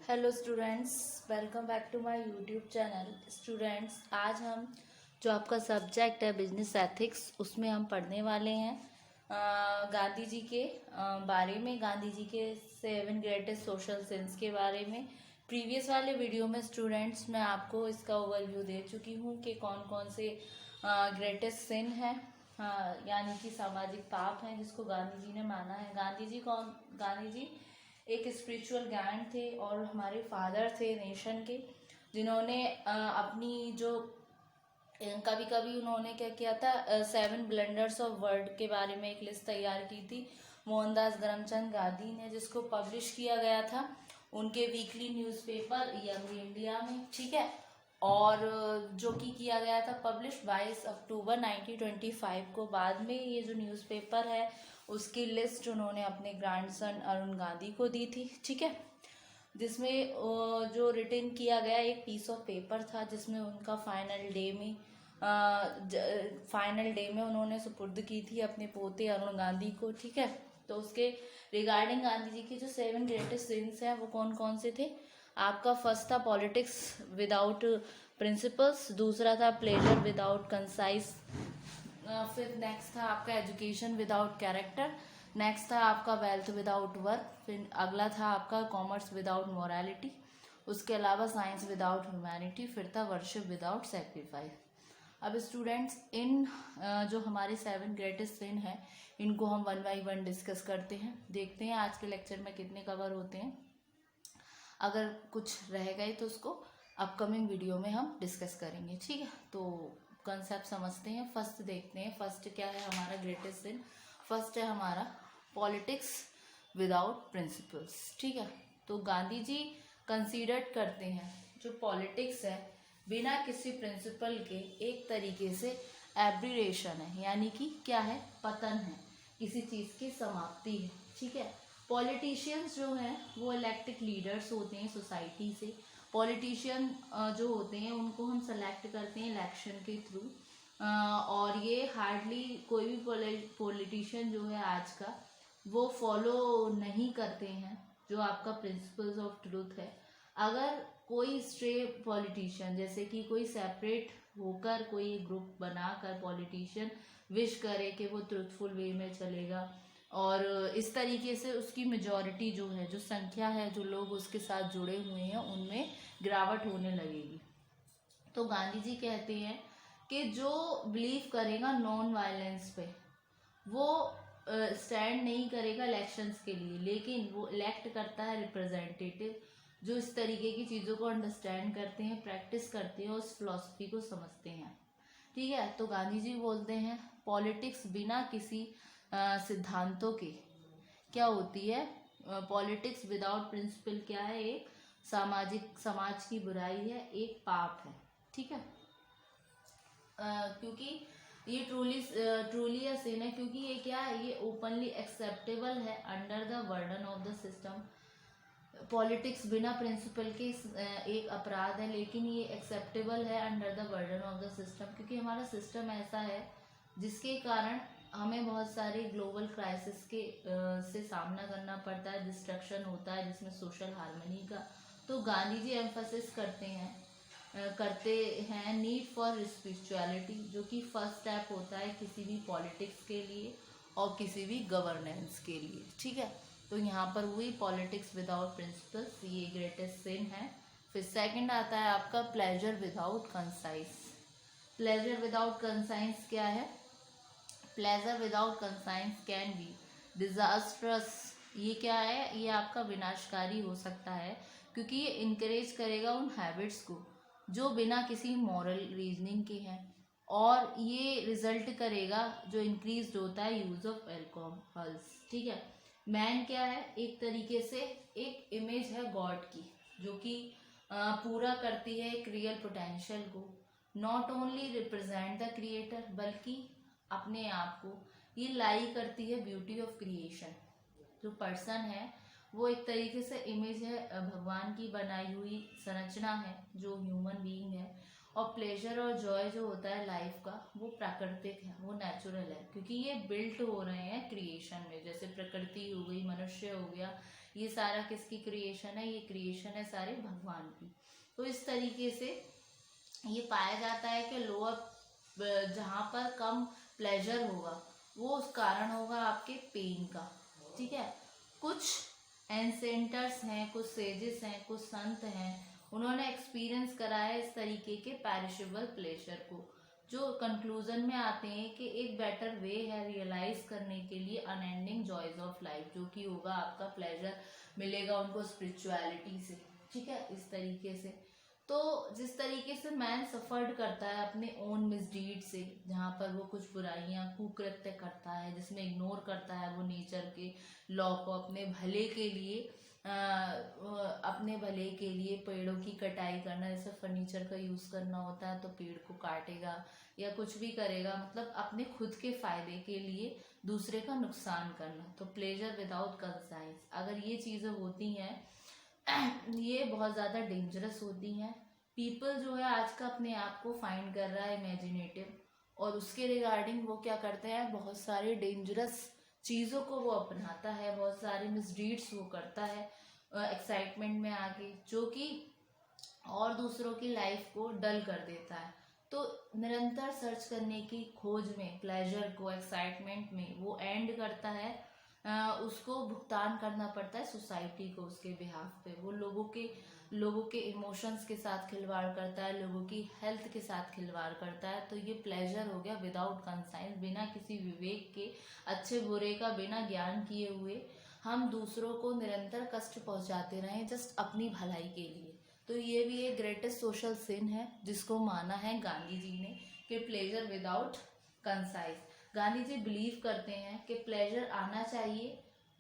Hello students, welcome back to my YouTube channel. Students, आज हम जो आपका सब्जेक्ट है बिजनेस एथिक्स, उसमें हम पढ़ने वाले हैं गांधी जी के बारे में, गांधी जी के 7 ग्रेटेस्ट सोशल सिंस के बारे में। प्रीवियस वाले वीडियो में स्टूडेंट्स मैं आपको इसका ओवरव्यू दे चुकी हूँ कि कौन कौन से ग्रेटेस्ट सिन है, यानी कि सामाजिक पाप हैं जिसको गांधी जी ने माना है। गांधी जी एक स्पिरिचुअल गाइड थे और हमारे फादर थे नेशन के, जिन्होंने अपनी जो कभी कभी उन्होंने क्या किया था, 7 ब्लंडर्स ऑफ वर्ल्ड के बारे में एक लिस्ट तैयार की थी मोहनदास करमचंद गांधी ने, जिसको पब्लिश किया गया था उनके वीकली न्यूज़पेपर यंग इंडिया में। ठीक है, और जो कि किया गया था पब्लिश 22 अक्टूबर 1925 को। बाद में ये जो न्यूज़पेपर है उसकी लिस्ट उन्होंने अपने ग्रैंडसन अरुण गांधी को दी थी। ठीक है, जिसमें जो रिटन किया गया एक पीस ऑफ पेपर था, जिसमें उनका फाइनल डे में उन्होंने सुपुर्द की थी अपने पोते अरुण गांधी को। ठीक है, तो उसके रिगार्डिंग गांधी जी के जो 7 ग्रेटेस्ट सिंस हैं वो कौन कौन से थे। आपका फर्स्ट था पॉलिटिक्स विदाउट प्रिंसिपल्स, दूसरा था प्लेजर विदाउट कंसाइज, फिर नेक्स्ट था आपका एजुकेशन विदाउट कैरेक्टर, नेक्स्ट था आपका वेल्थ विदाउट वर्क, फिर अगला था आपका कॉमर्स विदाउट मोरालिटी, उसके अलावा साइंस विदाउट ह्यूमैनिटी, फिर था वर्शिप विदाउट सेक्रीफाइस। अब स्टूडेंट्स, इन जो हमारे 7 ग्रेटेस्ट सिन है इनको हम 1 बाई 1 डिस्कस करते हैं, देखते हैं आज के लेक्चर में कितने कवर होते हैं। अगर कुछ रह गए तो उसको अपकमिंग वीडियो में हम डिस्कस करेंगे। ठीक है, तो कंसेप्ट समझते हैं। फर्स्ट देखते हैं, फर्स्ट क्या है हमारा ग्रेटेस्ट सिन। फर्स्ट है हमारा पॉलिटिक्स विदाउट प्रिंसिपल्स। ठीक है, तो गांधी जी कंसीडर करते हैं जो पॉलिटिक्स है बिना किसी प्रिंसिपल के एक तरीके से एब्रिएशन है, यानी कि क्या है, पतन है, किसी चीज़ की समाप्ति है। ठीक है, पॉलिटिशियंस जो हैं वो इलेक्टेड लीडर्स होते हैं सोसाइटी से। पॉलिटिशियन जो होते हैं उनको हम सेलेक्ट करते हैं इलेक्शन के थ्रू, और ये हार्डली कोई भी पॉलिटिशियन जो है आज का वो फॉलो नहीं करते हैं जो आपका प्रिंसिपल्स ऑफ ट्रूथ है। अगर कोई स्ट्रे पॉलिटिशियन, जैसे कि कोई सेपरेट होकर कोई ग्रुप बनाकर पॉलिटिशियन विश करे कि वो ट्रूथफुल वे में चलेगा और इस तरीके से उसकी मेजॉरिटी जो है, जो संख्या है, जो लोग उसके साथ जुड़े हुए हैं उनमें गिरावट होने लगेगी। तो गांधी जी कहते हैं कि जो बिलीव करेगा नॉन वायलेंस पे वो स्टैंड नहीं करेगा इलेक्शंस के लिए, लेकिन वो इलेक्ट करता है रिप्रेजेंटेटिव जो इस तरीके की चीज़ों को अंडरस्टैंड करते हैं, प्रैक्टिस करते हैं और उस फिलॉसफी को समझते हैं। ठीक है, तो गांधी जी बोलते हैं पॉलिटिक्स बिना किसी सिद्धांतों के क्या होती है, पॉलिटिक्स विदाउट प्रिंसिपल क्या है, एक समाज की बुराई है, एक पाप है। ठीक है, क्योंकि ये ट्रूली अ सिन है, क्योंकि ये क्या है, ये ओपनली एक्सेप्टेबल है under the वर्डन of the system. Politics बिना प्रिंसिपल के एक अपराध है, लेकिन ये एक्सेप्टेबल है under the वर्डन of the system, क्योंकि हमारा सिस्टम ऐसा है जिसके कारण हमें बहुत सारे ग्लोबल क्राइसिस के से सामना करना पड़ता है, डिस्ट्रक्शन होता है जिसमें सोशल हार्मनी का। तो गांधी जी एम्फोसिस करते हैं नीड फॉर स्पिरिचुअलिटी, जो कि फर्स्ट स्टेप होता है किसी भी पॉलिटिक्स के लिए और किसी भी गवर्नेंस के लिए। ठीक है, तो यहाँ पर हुई पॉलिटिक्स विदाउट प्रिंसिपल्स, ये ग्रेटेस्ट सिन है। फिर सेकंड आता है आपका pleasure without conscience. Pleasure without conscience क्या है, pleasure without conscience can be disastrous. ये क्या है, ये आपका विनाशकारी हो सकता है, क्योंकि ये इनकरेज करेगा उन हैबिट्स को जो बिना किसी मॉरल रीजनिंग के हैं, और ये रिजल्ट करेगा जो इंक्रीज होता है यूज ऑफ एल्कोहल्स। ठीक है, मैन क्या है, एक तरीके से एक इमेज है गॉड की, जो कि पूरा करती है एक रियल पोटेंशियल को, not only represent the creator बल्कि अपने आप को ये लाई करती है ब्यूटी ऑफ क्रिएशन। जो पर्सन है वो एक तरीके से इमेज है भगवान की बनाई हुई संरचना है जो ह्यूमन बीइंग है, और प्लेजर और जॉय जो होता है लाइफ का, वो प्राकृतिक है, वो नेचुरल है, क्योंकि ये बिल्ट हो रहे हैं क्रिएशन में। जैसे प्रकृति हो गई, मनुष्य हो गया, ये सारा किसकी क्रिएशन है? ये क्रिएशन है सारे भगवान की। तो इस तरीके से ये पाया जाता है कि लोअर जहाँ पर कम प्लेजर होगा वो उस कारण होगा आपके पेन का, ठीक है। कुछ एंसेंटर्स हैं, कुछ सेजेस हैं, कुछ संत हैं, उन्होंने एक्सपीरियंस करा है इस तरीके के पैरिशेबल प्लेजर को, जो कंक्लूजन में आते हैं कि एक बेटर वे है रियलाइज करने के लिए अनएंडिंग जॉयज ऑफ लाइफ, जो कि होगा आपका प्लेजर मिलेगा उनको स्पिरिचुअलिटी से, ठीक है, इस तरीके से। तो जिस तरीके से मैन सफर्ड करता है अपने ओन मिसडीड से, जहाँ पर वो कुछ बुराइयां कुकृत्य करता है, जिसमें इग्नोर करता है वो नेचर के लॉ को अपने भले के लिए, अपने भले के लिए पेड़ों की कटाई करना, जैसे फर्नीचर का यूज करना होता है तो पेड़ को काटेगा या कुछ भी करेगा, मतलब अपने खुद के फायदे के लिए दूसरे का नुकसान करना। तो प्लेजर विदाउट कंसाइंस, अगर ये चीजें होती हैं ये बहुत ज़्यादा डेंजरस होती हैं। पीपल जो है आज का अपने आप को फाइंड कर रहा है इमेजिनेटिव, और उसके रिगार्डिंग वो क्या करते हैं, बहुत सारे डेंजरस चीज़ों को वो अपनाता है, बहुत सारे मिसडीड्स वो करता है एक्साइटमेंट में आके, जो कि और दूसरों की लाइफ को डल कर देता है। तो निरंतर सर्च करने की खोज में, प्लेजर को, एक्साइटमेंट में वो एंड करता है, उसको भुगतान करना पड़ता है सोसाइटी को उसके बिहाफ पे। वो लोगों के इमोशंस के साथ खिलवाड़ करता है, लोगों की हेल्थ के साथ खिलवाड़ करता है। तो ये प्लेजर हो गया विदाउट कंसाइंस, बिना किसी विवेक के, अच्छे बुरे का बिना ज्ञान किए हुए हम दूसरों को निरंतर कष्ट पहुंचाते रहे जस्ट अपनी भलाई के लिए। तो ये भी एक ग्रेटेस्ट सोशल सिन है जिसको माना है गांधी जी ने, कि pleasure without conscience. Gandhi ji believe करते हैं कि प्लेजर आना चाहिए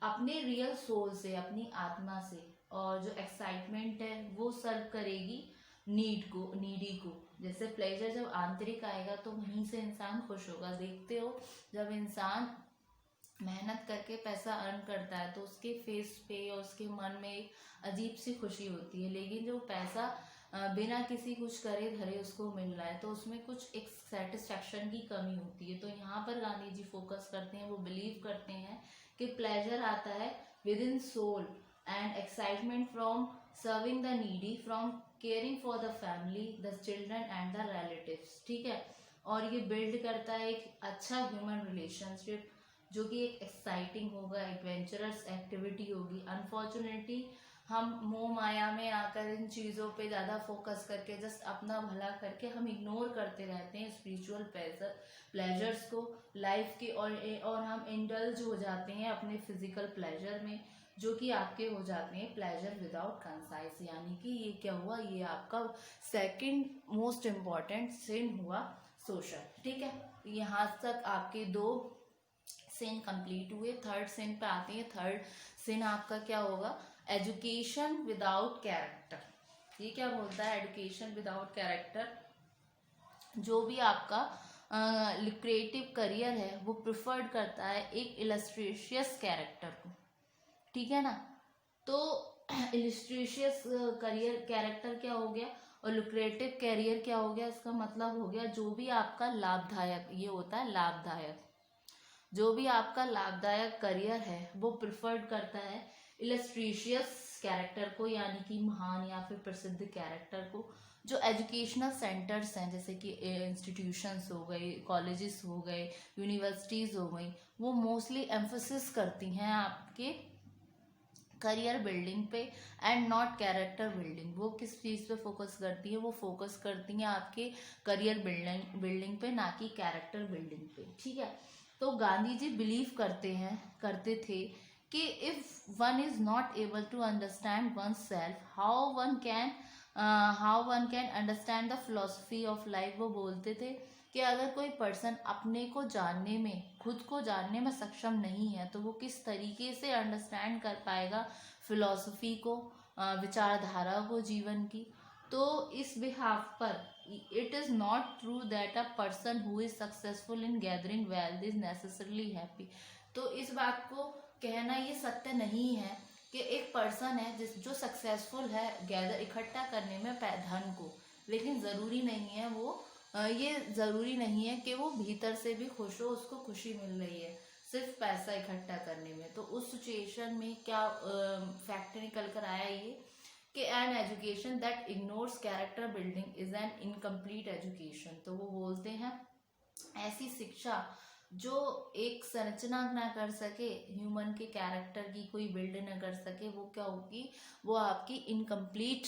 अपने रियल सोल से, अपनी आत्मा से, और जो एक्साइटमेंट है वो सर्व करेगी नीडी को। जैसे प्लेजर जब आंतरिक आएगा तो वहीं से इंसान खुश होगा। देखते हो जब इंसान मेहनत करके पैसा अर्न करता है तो उसके फेस पे और उसके मन में एक अजीब सी खुशी होती है, लेकिन जो पैसा बिना किसी कुछ करे धरे उसको मिल रहा है तो उसमें कुछ एक सेटिस्फैक्शन की कमी होती है। तो यहाँ पर गांधी जी फोकस करते हैं, वो बिलीव करते हैं कि प्लेजर आता है within soul and excitement from serving the needy, from caring for the family, the children and the relatives, ठीक है। और ये बिल्ड करता है एक अच्छा ह्यूमन रिलेशनशिप, जो कि एक एक्साइटिंग होगा, एडवेंचरस एक्टिविटी होगी। अनफॉर्चुनेटली हम मोह माया में आकर इन चीज़ों पे ज़्यादा फोकस करके जस्ट अपना भला करके हम इग्नोर करते रहते हैं स्पिरिचुअल प्लेजर्स को लाइफ के, और हम इंडल्ज हो जाते हैं अपने फिजिकल प्लेजर में, जो कि आपके हो जाते हैं प्लेजर विदाउट कंसाइंस। यानी कि ये क्या हुआ, ये आपका सेकंड मोस्ट इम्पॉर्टेंट सिन हुआ सोशल, ठीक है। यहाँ तक आपके 2 सिन कंप्लीट हुए। थर्ड सिन पे आते हैं। थर्ड सिन आपका क्या होगा, एजुकेशन विदाउट कैरेक्टर। ये क्या बोलता है, एजुकेशन विदाउट कैरेक्टर, जो भी आपका लिक्रेटिव करियर है वो प्रिफर्ड करता है एक इलस्ट्रेशियस कैरेक्टर को, ठीक है ना। तो इलस्ट्रेशियस करियर कैरेक्टर क्या हो गया और लुक्रेटिव कैरियर क्या हो गया, इसका मतलब हो गया जो भी आपका लाभदायक, ये होता है लाभदायक, जो भी आपका लाभदायक करियर है वो प्रिफर्ड करता है इलस्ट्रेशियस कैरेक्टर को, यानी कि महान या फिर प्रसिद्ध कैरेक्टर को। जो एजुकेशनल सेंटर्स हैं जैसे कि इंस्टीट्यूशंस हो गए, कॉलेजेस हो गए, यूनिवर्सिटीज़ हो गई, वो मोस्टली एम्फोसिस करती हैं आपके करियर बिल्डिंग पे एंड नॉट कैरेक्टर बिल्डिंग। वो किस चीज़ पे फोकस करती है, वो फोकस करती हैं आपके करियर बिल्डिंग पे, ना कि कैरेक्टर बिल्डिंग पे, ठीक है। तो गांधी जी बिलीव करते थे कि if one is not able to understand oneself, how one can understand the philosophy of life. वो बोलते थे कि अगर कोई पर्सन अपने को जानने में, खुद को जानने में सक्षम नहीं है तो वो किस तरीके से अंडरस्टैंड कर पाएगा फिलॉसफी को, विचारधारा को जीवन की। तो इस बिहाफ पर it is not true that a person who is successful in gathering wealth is necessarily happy. तो इस बात को कहना ये सत्य नहीं है कि एक पर्सन है जो सक्सेसफुल है गैदर इकट्ठा करने में धन को, लेकिन ज़रूरी नहीं है वो ये ज़रूरी नहीं है कि वो भीतर से भी खुश हो, उसको खुशी मिल रही है सिर्फ पैसा इकट्ठा करने में। तो उस सिचुएशन में क्या फैक्ट निकल कर आया ये कि an education that ignores character building is an incomplete education. तो वो बोलते हैं ऐसी शिक्षा जो एक संरचना ना कर सके, ह्यूमन के कैरेक्टर की कोई बिल्ड ना कर सके, वो क्या होगी, वो आपकी इनकम्प्लीट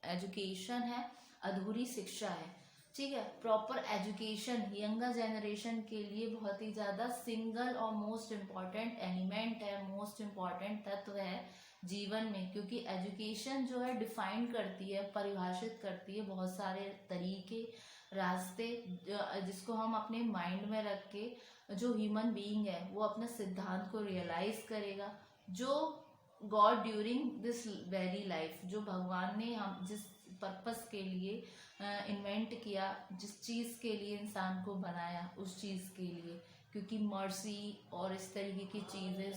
एजुकेशन है, अधूरी शिक्षा है। ठीक है, प्रॉपर एजुकेशन यंगर जनरेशन के लिए बहुत ही ज़्यादा सिंगल और मोस्ट इम्पॉर्टेंट एलिमेंट है, मोस्ट इम्पॉर्टेंट तत्व है जीवन में, क्योंकि एजुकेशन जो है डिफाइन करती है, परिभाषित करती है बहुत सारे तरीके, रास्ते, जिसको हम अपने माइंड में रख के जो ह्यूमन बीइंग है वो अपने सिद्धांत को रियलाइज करेगा, जो God during this very life, जो भगवान ने हम जिस पर्पस के लिए इन्वेंट किया, जिस चीज़ के लिए इंसान को बनाया, उस चीज़ के लिए, क्योंकि मर्सी और इस तरीके की चीज़ें,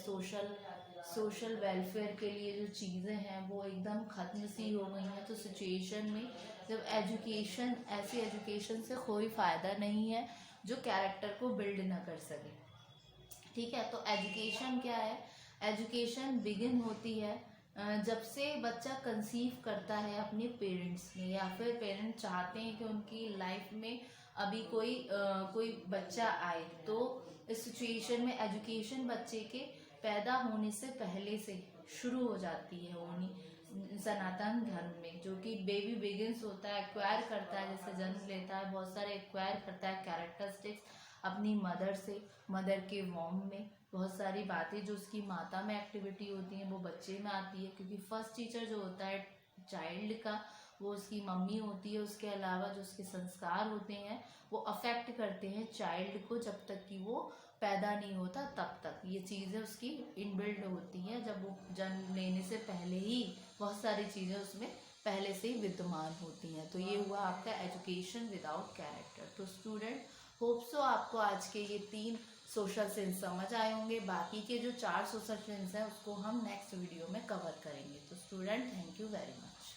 सोशल वेलफेयर के लिए जो चीज़ें हैं वो एकदम ख़त्म सी हो गई हैं। तो सिचुएशन में जब एजुकेशन, ऐसी एजुकेशन से कोई फ़ायदा नहीं है जो कैरेक्टर को बिल्ड ना कर सके। ठीक है, तो एजुकेशन क्या है, एजुकेशन बिगिन होती है जब से बच्चा कंसीव करता है अपने पेरेंट्स में, या फिर पेरेंट्स चाहते हैं कि उनकी लाइफ में अभी कोई बच्चा आए, तो इस सिचुएशन में एजुकेशन बच्चे के पैदा होने से पहले से शुरू हो जाती है होनी सनातन धर्म में, जो कि बेबी बिगिंस होता है, एक्वायर करता है, जैसे जन्म लेता है, बहुत सारे एक्वायर करता है कैरेक्टरिस्टिक्स अपनी मदर से, मदर के वॉर्म में बहुत सारी बातें जो उसकी माता में एक्टिविटी होती हैं वो बच्चे में आती है, क्योंकि फर्स्ट टीचर जो होता है चाइल्ड का वो उसकी मम्मी होती है। उसके अलावा जो उसके संस्कार होते हैं वो अफेक्ट करते हैं चाइल्ड को जब तक कि वो पैदा नहीं होता, तब तक ये चीज़ें उसकी इनबिल्ड होती हैं। जब वो जन्म लेने से पहले ही बहुत सारी चीज़ें उसमें पहले से ही विद्यमान होती हैं। तो ये हुआ आपका एजुकेशन विदाउट कैरेक्टर। तो स्टूडेंट होप सो आपको आज के ये 3 सोशल सेंस समझ आए होंगे। बाकी के जो 4 सोशल सेंस हैं उसको हम नेक्स्ट वीडियो में कवर करेंगे। तो student thank you very much.